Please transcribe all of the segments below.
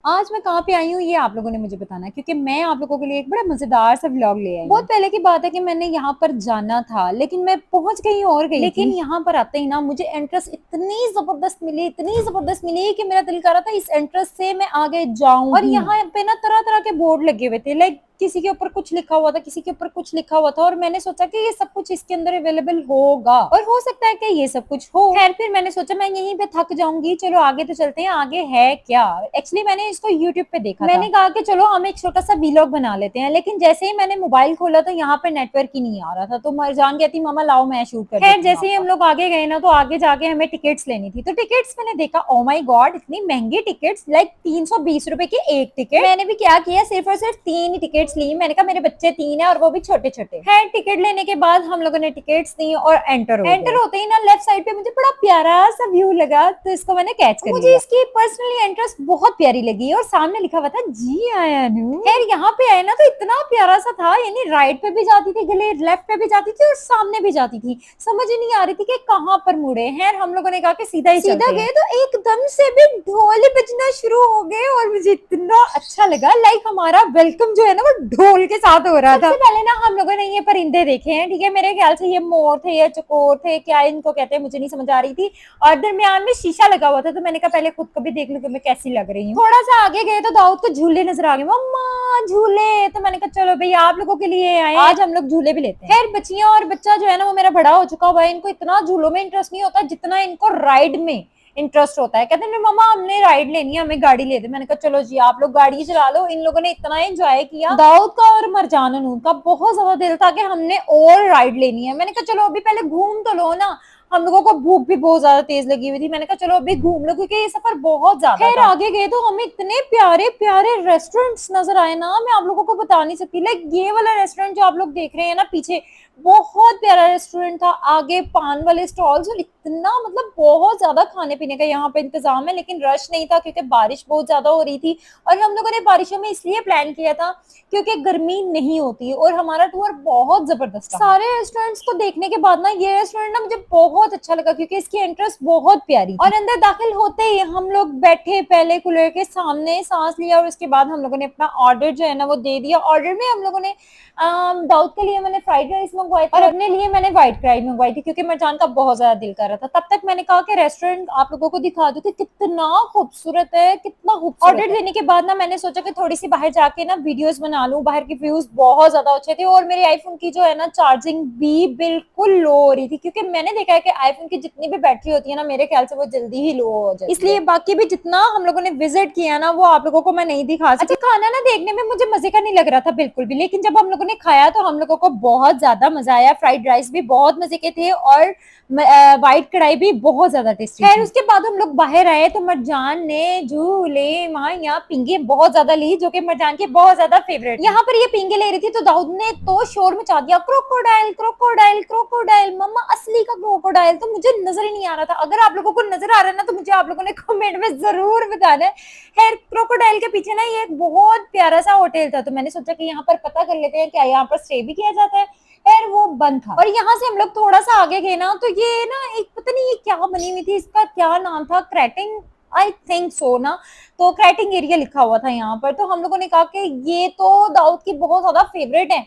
आज मैं कहाँ पे आई हूँ ये आप लोगों ने मुझे बताना है, क्योंकि मैं आप लोगों के लिए एक बड़ा मजेदार सा व्लॉग ले आई हूँ। बहुत पहले की बात है कि मैंने यहाँ पर जाना था, लेकिन मैं पहुंच कहीं और गई लेकिन यहाँ पर आते ही ना मुझे एंट्रेंस इतनी जबरदस्त मिली कि मेरा दिल कर रहा था इस एंट्रेंस से मैं आगे जाऊं। और यहाँ पे ना तरह तरह के बोर्ड लगे हुए थे, लाइक किसी के ऊपर कुछ लिखा हुआ था, किसी के ऊपर कुछ लिखा हुआ था, और मैंने सोचा कि ये सब कुछ इसके अंदर अवेलेबल होगा और हो सकता है कि ये सब कुछ हो। खैर फिर मैंने सोचा मैं यहीं पे थक जाऊंगी, चलो आगे तो चलते हैं, आगे है क्या। एक्चुअली मैंने इसको यूट्यूब पे देखा था। मैंने कहा कि चलो हम एक छोटा सा वीलॉग बना लेते हैं, लेकिन जैसे ही मैंने मोबाइल खोला तो यहाँ पे नेटवर्क ही नहीं आ रहा था, तो मरजान कहती मामा लाओ मैं शूट कर। खैर जैसे ही हम लोग आगे गए ना, तो आगे जाके हमें टिकट्स लेनी थी, तो टिकट्स मैंने देखा, ओ माय गॉड इतनी महंगी टिकट्स, लाइक 320 रुपए की एक टिकट। मैंने भी क्या किया, सिर्फ और सिर्फ 3 टिकट्स ली। मैंने कहा मेरे बच्चे 3 है और वो भी छोटे छोटे। खैर टिकट लेने के बाद हम लोगों ने टिकट्स दी और एंटर होते ही ना लेफ्ट साइड पे मुझे बड़ा प्यारा सा व्यू लगा, तो इसको मैंने कैच कर लिया। मुझे इसकी पर्सनली एंट्रेंस बहुत प्यारी लगी और सामने लिखा हुआ था जी आयानू। खैर यहाँ पे आए ना तो इतना प्यारा सा था, यानी राइट पे भी जाती थी गली, लेफ्ट पे भी जाती थी और सामने भी जाती थी, समझ ही नहीं आ रही थी कि कहाँ पर मुड़े। खैर हम लोगों ने कहा कि सीधा गए तो एकदम से भी ढोल बजना शुरू हो गए और मुझे इतना अच्छा लगा, लाइक हमारा वेलकम जो है ना वो ढोल के साथ हो रहा था। सबसे पहले ना हम लोगों ने ये परिंदे देखे हैं, ठीक है, मेरे ख्याल से ये मोर थे या चकोर थे, क्या इनको कहते हैं मुझे नहीं समझ आ रही थी। और दरमियान में शीशा लगा हुआ था, तो मैंने कहा पहले खुद को भी देख लूं कि मैं कैसी लग रही हूँ। थोड़ा सा आगे गए तो दाऊद को झूले नजर आ गए, मम्मा झूले, तो मैंने कहा चलो भाई आप लोगों के लिए आए, आज हम लोग झूले भी लेते हैं। खैर बच्चियां और बच्चा जो है ना वो मेरा बड़ा हो चुका हुआ है, इनको इतना झूलों में इंटरेस्ट नहीं होता जितना इनको राइड में इंटरेस्ट होता है। कहते हैं मम्मा हमने राइड लेनी है, हमें गाड़ी ले दे। मैंने कहा चलो जी आप लोग गाड़ी चला लो। इन लोगों ने इतना एंजॉय किया, दाऊद का और मरजान अनून का बहुत ज्यादा दिल था कि हमने और राइड लेनी है। मैंने कहा चलो अभी पहले घूम तो लो ना, हम लोगों को भूख भी बहुत ज्यादा तेज लगी हुई थी। मैंने कहा चलो अभी घूम लो क्योंकि ये सफर बहुत ज्यादा। खैर आगे गए तो हमें इतने प्यारे प्यारे रेस्टोरेंट्स नजर आए ना, मैं आप लोगों को बता नहीं सकती। लाइक ये वाला रेस्टोरेंट जो आप लोग देख रहे हैं ना पीछे, बहुत प्यारा रेस्टोरेंट था। आगे पान वाले स्टॉल्स और इतना मतलब बहुत ज्यादा खाने पीने का यहाँ पे इंतजाम है, लेकिन रश नहीं था क्योंकि बारिश बहुत ज्यादा हो रही थी। और हम लोगों ने बारिशों में इसलिए प्लान किया था क्योंकि गर्मी नहीं होती और हमारा टूर बहुत जबरदस्त था। सारे रेस्टोरेंट्स को देखने के बाद ना ये रेस्टोरेंट ना मुझे बहुत अच्छा लगा क्योंकि इसकी एंट्रेंस बहुत प्यारी थी। और अंदर दाखिल होते ही हम लोग बैठे, पहले कूलर के सामने सांस लिया और उसके बाद हम लोगों ने अपना ऑर्डर जो है ना वो दे दिया। ऑर्डर में हम लोगों ने दाऊद के लिए मैंने फ्राइड राइस मंगवाई थी और अपने लिए मैंने व्हाइट कढ़ाई मंगवाई थी क्योंकि मरजान का बहुत ज्यादा दिल कर रहा था। तब तक मैंने कहा कि रेस्टोरेंट आप लोगों को दिखा दूं कि कितना खूबसूरत है, कितना खूबसूरत। ऑर्डर देने के बाद ना मैंने सोचा कि थोड़ी सी बाहर जाके ना वीडियोस बना लूं। बाहर के व्यूज बहुत ज्यादा अच्छे थे और मेरे आईफोन की जो है ना चार्जिंग भी बिल्कुल लो हो रही थी, क्योंकि मैंने देखा है कि आईफोन की जितनी भी बैटरी होती है ना मेरे ख्याल से वो जल्दी ही लो हो जाती है। इसलिए बाकी भी जितना हम लोगों ने विजिट किया ना वो आप लोगों को मैं नहीं दिखा सकती। अच्छा खाना ना देखने में मुझे मजे का नहीं लग रहा था बिल्कुल भी, लेकिन जब हम लोगों ने खाया तो हम लोगों को बहुत ज्यादा मजा आया। फ्राइड राइस भी बहुत मजे के थे और व्हाइट कढ़ाई भी बहुत ज्यादा टेस्टी। खैर उसके बाद हम लोग बाहर आए तो मरजान ने झूले वहां यहाँ पिंगे बहुत ज्यादा ली, जो कि मरजान की बहुत ज्यादा फेवरेट। यहाँ पर ये पिंगे ले रही थी तो दाऊद ने तो शोर मचा दिया, क्रोकोडाइल क्रोकोडाइल क्रोकोडाइल, मम्मा असली का क्रोकोडाइल। तो मुझे नजर ही नहीं आ रहा था। अगर आप लोगों को नजर आ रहा है ना तो मुझे आप लोगों ने कमेंट में जरूर बताना है। खैर क्रोकोडाइल के पीछे ना ये एक बहुत प्यारा सा होटल था, तो मैंने सोचा कि यहाँ पर पता कर लेते हैं क्या यहाँ पर स्टे भी किया जाता है। खैर वो बंद था। और यहाँ से हम लोग थोड़ा सा आगे गए ना तो ये ना एक पता नहीं ये क्या बनी हुई थी, इसका क्या नाम था, क्रैटिंग आई थिंक सो ना, तो क्रैटिंग एरिया लिखा हुआ था यहाँ पर। तो हम लोगों ने कहा कि ये तो दाऊद की बहुत ज्यादा फेवरेट है,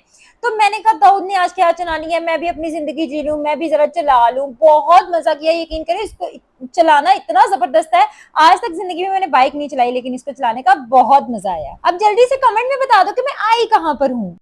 तो मैंने कहा दाऊद ने आज क्या चलानी है, मैं भी अपनी जिंदगी जी लूं, मैं भी जरा चला लूं। बहुत मजा किया, यकीन करें इसको चलाना इतना जबरदस्त है। आज तक जिंदगी में मैंने बाइक नहीं चलाई, लेकिन इसको चलाने का बहुत मजा आया। अब जल्दी से कमेंट में बता दो कि मैं आई कहाँ पर हूँ।